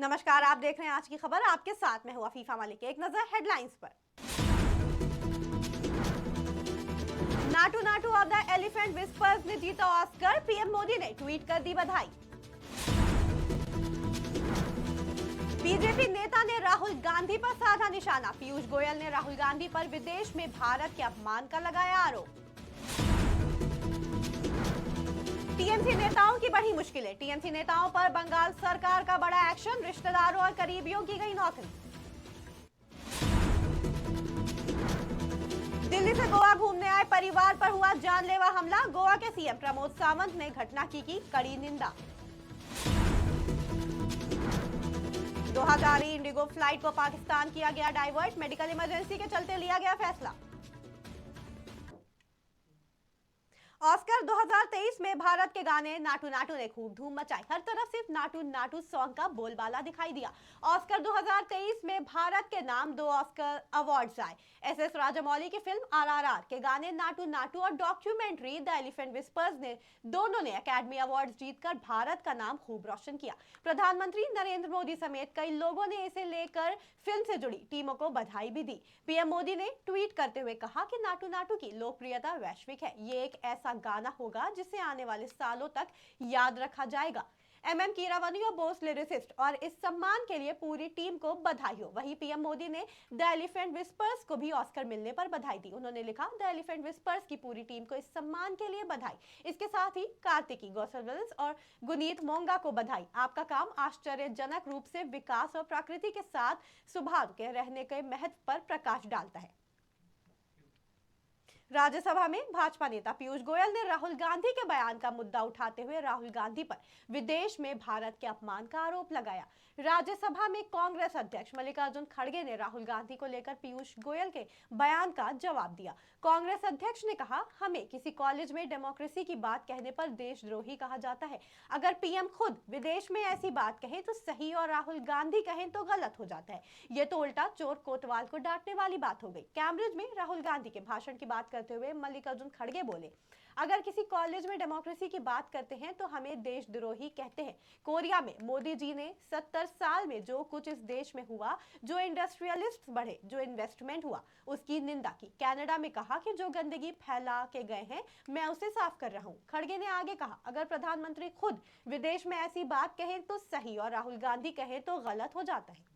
नमस्कार, आप देख रहे हैं आज की खबर। आपके साथ में हुआ फीफा मालिक। एक नजर हेडलाइंस पर। Naatu Naatu of the elephant whispers ने जीता ऑस्कर। पीएम मोदी ने ट्वीट कर दी बधाई। बीजेपी नेता ने राहुल गांधी पर साधा निशाना। पीयूष गोयल ने राहुल गांधी पर विदेश में भारत के अपमान का लगाया आरोप। टीएमसी नेताओं की बढ़ी मुश्किलें। टीएमसी नेताओं पर बंगाल सरकार का बड़ा एक्शन। रिश्तेदारों और करीबियों की गई नौकरी। दिल्ली से गोवा घूमने आए परिवार पर हुआ जानलेवा हमला। गोवा के सीएम प्रमोद सावंत ने घटना की कड़ी निंदा। 2000 इंडिगो फ्लाइट को पाकिस्तान किया गया डाइवर्ट। मेडिकल इमरजेंसी के चलते लिया गया फैसला। ऑस्कर 2023 में भारत के गाने नाटू नाटू ने खूब धूम मचाई। हर तरफ सिर्फ नाटू नाटू सॉन्ग का बोलबाला दिखाई दिया। ऑस्कर 2023 में भारत के नाम 2 ऑस्कर अवार्ड्स आए। एसएस राजामौली की फिल्म आरआरआर के गाने नाटू नाटू और डॉक्यूमेंट्री द एलिफेंट विस्पर्स ने दोनों ने एकेडमी अवार्ड्स जीतकर भारत का नाम खूब रोशन किया। प्रधानमंत्री नरेंद्र मोदी समेत कई लोगों ने इसे लेकर फिल्म से जुड़ी टीमों को बधाई भी दी। पीएम मोदी ने ट्वीट करते हुए कहा कि नाटू नाटू की लोकप्रियता वैश्विक है। ये एक ऐसा गाना होगा जिसे आने वाले सालों तक याद रखा जाएगा। एमएम कीरावानी और बोस लिरिसिस्ट और इस सम्मान के लिए पूरी टीम को बधाई हो। वहीं पीएम मोदी ने द एलिफेंट विस्पर्स को भी ऑस्कर मिलने पर बधाई दी। उन्होंने लिखा, द एलिफेंट विस्पर्स की पूरी टीम को इस सम्मान के लिए बधाई। इसके साथ ही कार्तिकी गोसलविल्स और गुनीत मोंगा को बधाई। आपका काम आश्चर्यजनक रूप से विकास और प्रकृति के साथ सुभाव के रहने के महत्व पर प्रकाश डालता है। राज्यसभा में भाजपा नेता पीयूष गोयल ने राहुल गांधी के बयान का मुद्दा उठाते हुए राहुल गांधी पर विदेश में भारत के अपमान का आरोप लगाया। राज्यसभा में कांग्रेस अध्यक्ष मल्लिकार्जुन खड़गे ने राहुल गांधी को लेकर पीयूष गोयल के बयान का जवाब दिया। कांग्रेस अध्यक्ष ने कहा, हमें किसी कॉलेज में डेमोक्रेसी की बात कहने पर देशद्रोही कहा जाता है। अगर पीएम खुद विदेश में ऐसी बात कहे तो सही और राहुल गांधी कहें तो गलत हो जाता है। ये तो उल्टा चोर कोतवाल को डांटने वाली बात हो गई। कैम्ब्रिज में राहुल गांधी के भाषण की बात करते हुए मल्लिकार्जुन खड़गे बोले, अगर किसी कॉलेज में डेमोक्रेसी की बात करते हैं तो हमें देशद्रोही कहते हैं। कोरिया में मोदी जी ने 70 साल में जो कुछ इस देश में हुआ, जो इंडस्ट्रियलिस्ट बढ़े, जो इन्वेस्टमेंट हुआ, उसकी निंदा की। कनाडा में कहा कि जो गंदगी फैला के गए हैं मैं उसे साफ कर रहा हूं। खड़गे ने आगे कहा, अगर प्रधानमंत्री खुद विदेश में ऐसी बात कहें तो सही और राहुल गांधी कहें तो गलत हो जाता है।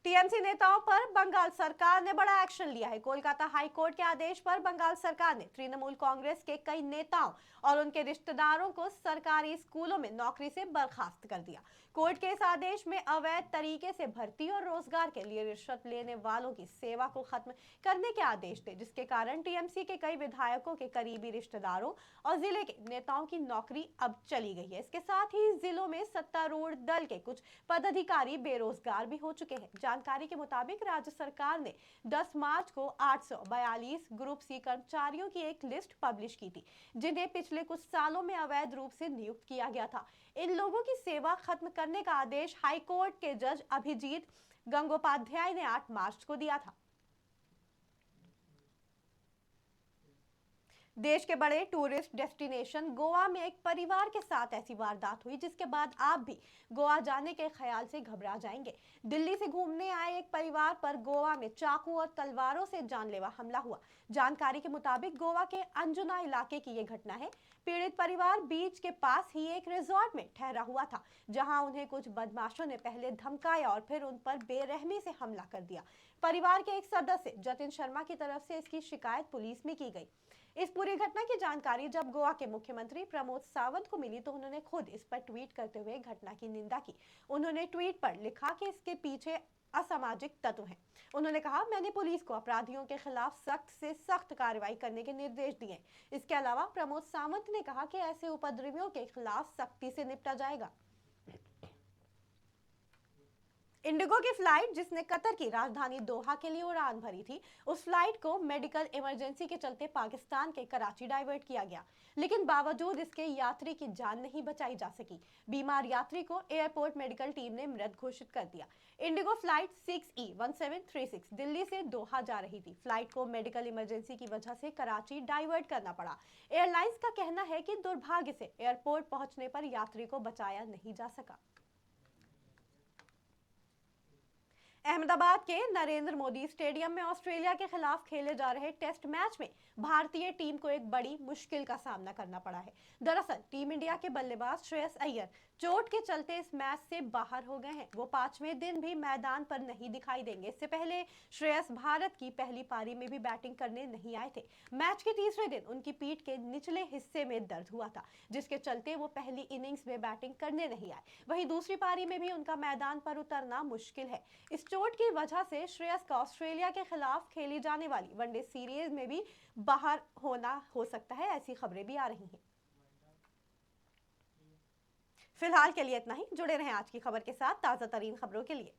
टीएमसी नेताओं पर बंगाल सरकार ने बड़ा एक्शन लिया है। कोलकाता हाई कोर्ट के आदेश पर बंगाल सरकार ने तृणमूल कांग्रेस के कई नेताओं और उनके रिश्तेदारों को सरकारी स्कूलों में नौकरी से बर्खास्त कर दिया। कोर्ट के इस आदेश में अवैध तरीके से भर्ती और रोजगार के लिए रिश्वत लेने वालों की सेवा को खत्म करने के आदेश थे, जिसके कारण टीएमसी के कई विधायकों के करीबी रिश्तेदारों और जिले के नेताओं की नौकरी अब चली गई है। इसके साथ ही जिलों में सत्तारूढ़ दल के कुछ पदाधिकारी बेरोजगार भी हो चुके हैं। जानकारी के मुताबिक राज्य सरकार ने 10 मार्च को 842 ग्रुप सी कर्मचारियों की एक लिस्ट पब्लिश की थी, जिन्हें पिछले कुछ सालों में अवैध रूप से नियुक्त किया गया था। इन लोगों की सेवा खत्म करने का आदेश हाईकोर्ट के जज अभिजीत गंगोपाध्याय ने 8 मार्च को दिया था। देश के बड़े टूरिस्ट डेस्टिनेशन गोवा में एक परिवार के साथ ऐसी वारदात हुई जिसके बाद आप भी गोवा जाने के ख्याल से घबरा जाएंगे। दिल्ली से घूमने आए एक परिवार पर गोवा में चाकू और तलवारों से जानलेवा हमला हुआ। जानकारी के मुताबिक गोवा के अंजुना इलाके की यह घटना है। पीड़ित परिवार बीच के पास ही एक रिजॉर्ट में ठहरा हुआ था, जहां उन्हें कुछ बदमाशों ने पहले धमकाया और फिर उन पर बेरहमी से हमला कर दिया। परिवार के एक सदस्य जतिन शर्मा की तरफ से इसकी शिकायत पुलिस में की गई। इस पूरी घटना की जानकारी जब गोवा के मुख्यमंत्री प्रमोद सावंत को मिली तो उन्होंने खुद इस पर ट्वीट करते हुए घटना की निंदा की। उन्होंने ट्वीट पर लिखा कि इसके पीछे असामाजिक तत्व हैं। उन्होंने कहा, मैंने पुलिस को अपराधियों के खिलाफ सख्त से सख्त कार्रवाई करने के निर्देश दिए। इसके अलावा प्रमोद सावंत ने कहा कि ऐसे उपद्रवियों के खिलाफ सख्ती से निपटा जाएगा। इंडिगो की फ्लाइट जिसने कतर की राजधानी दोहा के लिए उड़ान भरी थी, उस फ्लाइट को मेडिकल इमरजेंसी के चलते पाकिस्तान के कराची डाइवर्ट किया गया, लेकिन बावजूद इसके यात्री की जान नहीं बचाई जा सकी। बीमार यात्री को एयरपोर्ट मेडिकल टीम ने मृत घोषित कर दिया। इंडिगो फ्लाइट 6E1736 दिल्ली से दोहा जा रही थी। फ्लाइट को मेडिकल इमरजेंसी की वजह से कराची डाइवर्ट करना पड़ा। एयरलाइंस का कहना है कि दुर्भाग्य से एयरपोर्ट पहुंचने पर यात्री को बचाया नहीं जा सका। अहमदाबाद के नरेंद्र मोदी स्टेडियम में ऑस्ट्रेलिया के खिलाफ खेले जा रहे टेस्ट मैच में भारतीय टीम को एक बड़ी मुश्किल का सामना करना पड़ा है। दरअसल टीम इंडिया के बल्लेबाज श्रेयस अय्यर चोट के चलते इस मैच से बाहर हो गए हैं। वो 5वें दिन भी मैदान पर नहीं दिखाई देंगे। इससे पहले श्रेयस भारत की पहली पारी में भी बैटिंग करने नहीं आए थे। मैच के तीसरे दिन उनकी पीठ के निचले हिस्से में दर्द हुआ था, जिसके चलते वो पहली इनिंग्स में बैटिंग करने नहीं आए। वहीं दूसरी पारी में भी उनका मैदान पर उतरना मुश्किल है। इस चोट की वजह से श्रेयस का ऑस्ट्रेलिया के खिलाफ खेली जाने वाली वनडे सीरीज में भी बाहर होना हो सकता है, ऐसी खबरें भी आ रही हैं। फिलहाल के लिए इतना ही। जुड़े रहें आज की खबर के साथ ताजा तरीन खबरों के लिए।